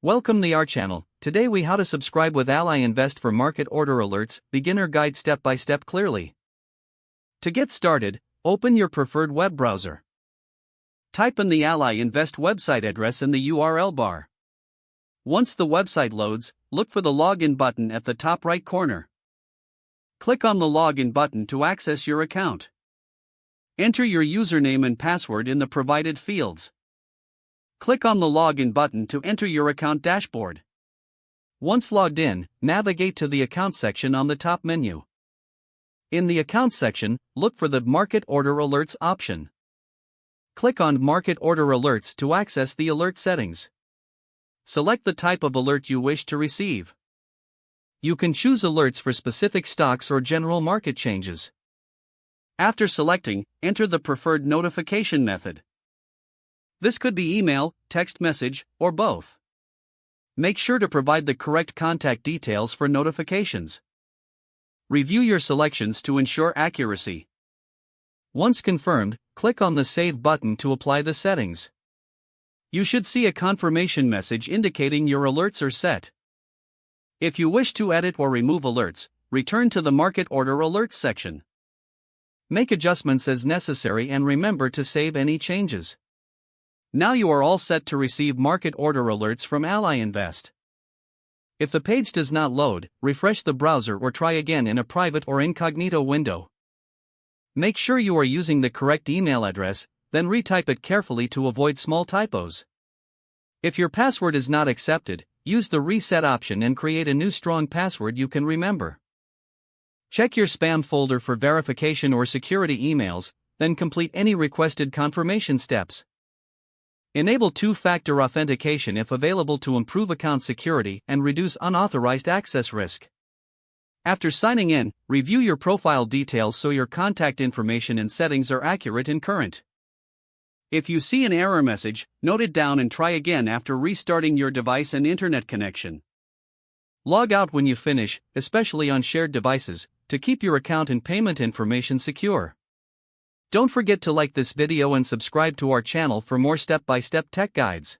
Welcome to our channel. Today we how to subscribe with Ally Invest for market order alerts, beginner guide step by step clearly. To get started, open your preferred web browser. Type in the Ally Invest website address in the URL bar. Once the website loads, look for the login button at the top right corner. Click on the login button to access your account. Enter your username and password in the provided fields. Click on the login button to enter your account dashboard. Once logged in, navigate to the account section on the top menu. In the account section, look for the Market Order Alerts option. Click on Market Order Alerts to access the alert settings. Select the type of alert you wish to receive. You can choose alerts for specific stocks or general market changes. After selecting, enter the preferred notification method. This could be email, text message, or both. Make sure to provide the correct contact details for notifications. Review your selections to ensure accuracy. Once confirmed, click on the Save button to apply the settings. You should see a confirmation message indicating your alerts are set. If you wish to edit or remove alerts, return to the Market Order Alerts section. Make adjustments as necessary and remember to save any changes. Now you are all set to receive market order alerts from Ally Invest. If the page does not load, refresh the browser or try again in a private or incognito window. Make sure you are using the correct email address, then retype it carefully to avoid small typos. If your password is not accepted, use the reset option and create a new strong password you can remember. Check your spam folder for verification or security emails, then complete any requested confirmation steps. Enable two-factor authentication if available to improve account security and reduce unauthorized access risk. After signing in, review your profile details so your contact information and settings are accurate and current. If you see an error message, note it down and try again after restarting your device and internet connection. Log out when you finish, especially on shared devices, to keep your account and payment information secure. Don't forget to like this video and subscribe to our channel for more step-by-step tech guides.